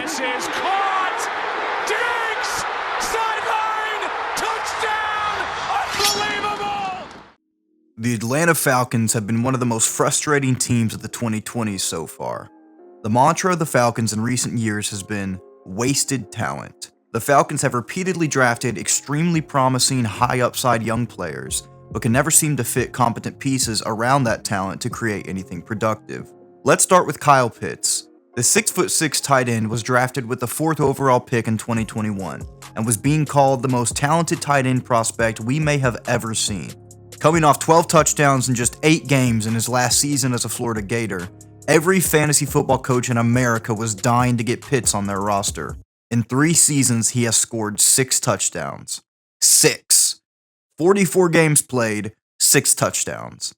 This is caught. Diggs, sideline, touchdown, unbelievable. The Atlanta Falcons have been one of the most frustrating teams of the 2020s so far. The mantra of the Falcons in recent years has been wasted talent. The Falcons have repeatedly drafted extremely promising, high-upside young players, but can never seem to fit competent pieces around that talent to create anything productive. Let's start with Kyle Pitts. The 6'6" tight end was drafted with the 4th overall pick in 2021 and was being called the most talented tight end prospect we may have ever seen. Coming off 12 touchdowns in just 8 games in his last season as a Florida Gator, every fantasy football coach in America was dying to get Pitts on their roster. In 3 seasons, he has scored 6 touchdowns. 6. 44 games played, 6 touchdowns.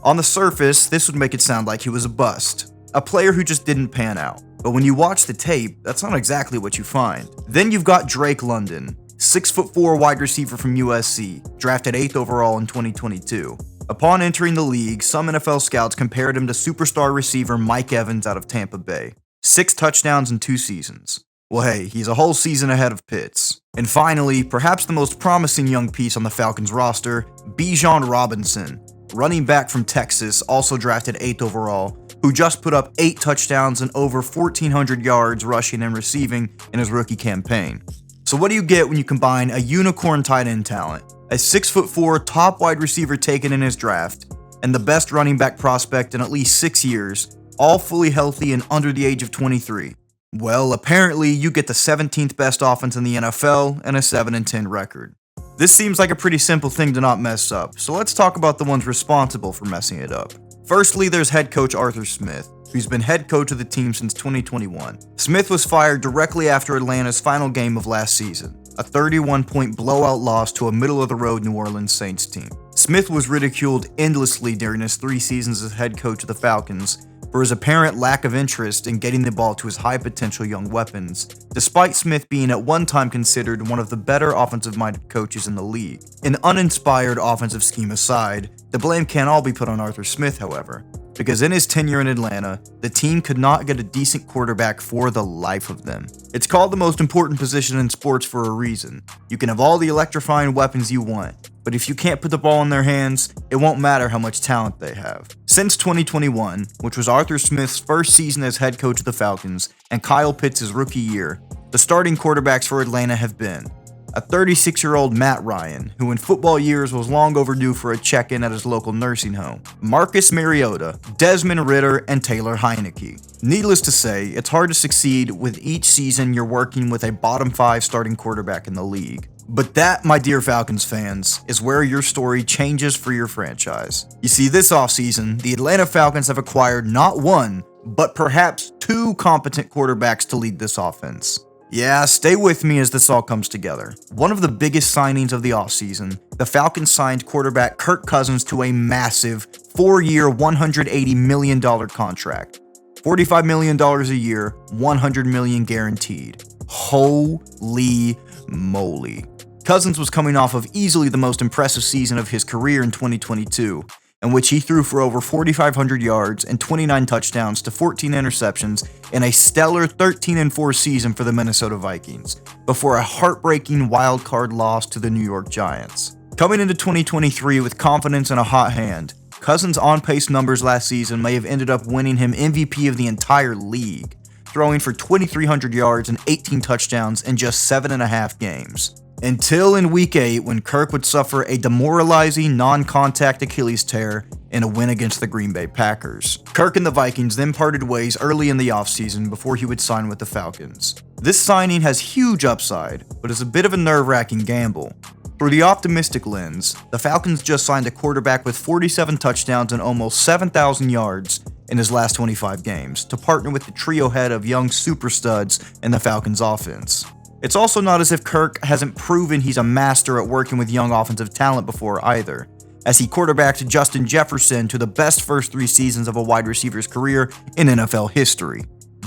On the surface, this would make it sound like he was a bust, a player who just didn't pan out. But when you watch the tape, that's not exactly what you find. Then you've got Drake London, 6'4" wide receiver from USC, drafted 8th overall in 2022. Upon entering the league, some NFL scouts compared him to superstar receiver Mike Evans out of Tampa Bay. 6 touchdowns in 2 seasons. Well, hey, he's a whole season ahead of Pitts. And finally, perhaps the most promising young piece on the Falcons roster, Bijan Robinson, running back from Texas, also drafted 8th overall, who just put up 8 touchdowns and over 1,400 yards rushing and receiving in his rookie campaign. So what do you get when you combine a unicorn tight end talent, a 6'4" top wide receiver taken in his draft, and the best running back prospect in at least 6 years, all fully healthy and under the age of 23? Well, apparently you get the 17th best offense in the NFL and a 7-10 record. This seems like a pretty simple thing to not mess up, so let's talk about the ones responsible for messing it up. Firstly, there's head coach Arthur Smith, who's been head coach of the team since 2021. Smith was fired directly after Atlanta's final game of last season, a 31-point blowout loss to a middle-of-the-road New Orleans Saints team. Smith was ridiculed endlessly during his 3 seasons as head coach of the Falcons for his apparent lack of interest in getting the ball to his high-potential young weapons, despite Smith being at one time considered one of the better offensive-minded coaches in the league. An uninspired offensive scheme aside, the blame can't all be put on Arthur Smith, however, because in his tenure in Atlanta, the team could not get a decent quarterback for the life of them. It's called the most important position in sports for a reason. You can have all the electrifying weapons you want, but if you can't put the ball in their hands, it won't matter how much talent they have. Since 2021, which was Arthur Smith's first season as head coach of the Falcons and Kyle Pitts' rookie year, the starting quarterbacks for Atlanta have been a 36-year-old Matt Ryan, who in football years was long overdue for a check-in at his local nursing home, Marcus Mariota, Desmond Ridder, and Taylor Heineke. Needless to say, it's hard to succeed with each season you're working with a bottom 5 starting quarterback in the league. But that, my dear Falcons fans, is where your story changes for your franchise. You see, this offseason, the Atlanta Falcons have acquired not 1, but perhaps 2 competent quarterbacks to lead this offense. Yeah, stay with me as this all comes together. One of the biggest signings of the offseason, the Falcons signed quarterback Kirk Cousins to a massive 4-year, $180 million contract. $45 million a year, $100 million guaranteed. Holy moly. Cousins was coming off of easily the most impressive season of his career in 2022, in which he threw for over 4,500 yards and 29 touchdowns to 14 interceptions in a stellar 13-4 season for the Minnesota Vikings, before a heartbreaking wild-card loss to the New York Giants. Coming into 2023 with confidence and a hot hand, Cousins' on-pace numbers last season may have ended up winning him MVP of the entire league, throwing for 2,300 yards and 18 touchdowns in just 7.5 games. Until in Week 8, when Kirk would suffer a demoralizing non-contact Achilles tear in a win against the Green Bay Packers. Kirk and the Vikings then parted ways early in the offseason before he would sign with the Falcons. This signing has huge upside, but is a bit of a nerve-wracking gamble. Through the optimistic lens, the Falcons just signed a quarterback with 47 touchdowns and almost 7,000 yards in his last 25 games to partner with the trio head of young super studs in the Falcons offense. It's also not as if Kirk hasn't proven he's a master at working with young offensive talent before either, as he quarterbacked Justin Jefferson to the best first 3 seasons of a wide receiver's career in NFL history.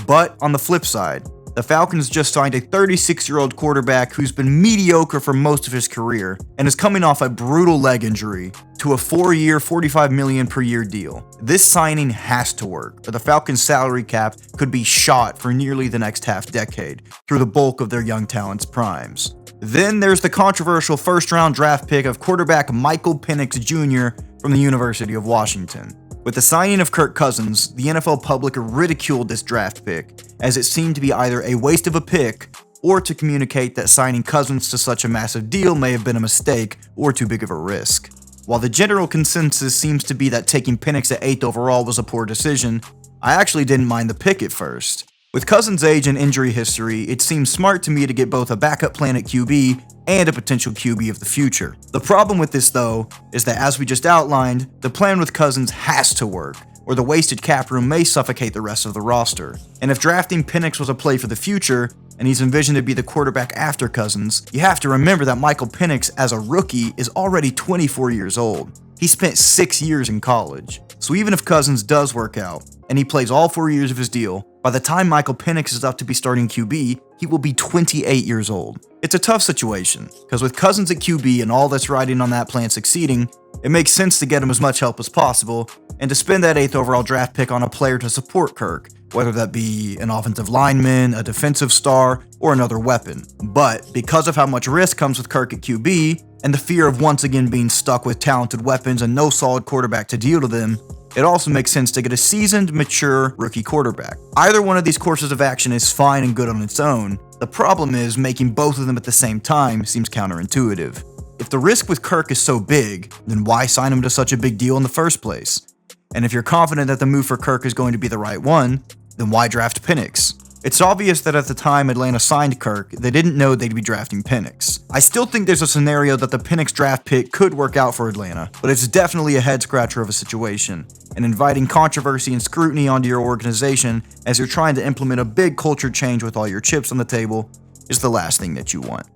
But on the flip side, The Falcons just signed a 36-year-old quarterback who's been mediocre for most of his career and is coming off a brutal leg injury to a 4-year, $45 million per year deal. This signing has to work, or the Falcons' salary cap could be shot for nearly the next half-decade through the bulk of their young talent's primes. Then there's the controversial first-round draft pick of quarterback Michael Penix Jr. from the University of Washington. With the signing of Kirk Cousins, the NFL public ridiculed this draft pick, as it seemed to be either a waste of a pick or to communicate that signing Cousins to such a massive deal may have been a mistake or too big of a risk. While the general consensus seems to be that taking Penix at 8th overall was a poor decision, I actually didn't mind the pick at first. With Cousins' age and injury history, it seems smart to me to get both a backup plan at QB and a potential QB of the future. The problem with this, though, is that as we just outlined, the plan with Cousins has to work, or the wasted cap room may suffocate the rest of the roster. And if drafting Penix was a play for the future, and he's envisioned to be the quarterback after Cousins, you have to remember that Michael Penix, as a rookie, is already 24 years old. He spent 6 years in college. So even if Cousins does work out, and he plays all 4 years of his deal, by the time Michael Penix is up to be starting QB, he will be 28 years old. It's a tough situation, because with Cousins at QB and all that's riding on that plan succeeding, it makes sense to get him as much help as possible, and to spend that 8th overall draft pick on a player to support Kirk, whether that be an offensive lineman, a defensive star, or another weapon. But because of how much risk comes with Kirk at QB, and the fear of once again being stuck with talented weapons and no solid quarterback to deal to them, it also makes sense to get a seasoned, mature rookie quarterback. Either one of these courses of action is fine and good on its own. The problem is making both of them at the same time seems counterintuitive. If the risk with Kirk is so big, then why sign him to such a big deal in the first place? And if you're confident that the move for Kirk is going to be the right one, then why draft Penix? It's obvious that at the time Atlanta signed Kirk, they didn't know they'd be drafting Penix. I still think there's a scenario that the Penix draft pick could work out for Atlanta, but it's definitely a head-scratcher of a situation, and inviting controversy and scrutiny onto your organization as you're trying to implement a big culture change with all your chips on the table is the last thing that you want.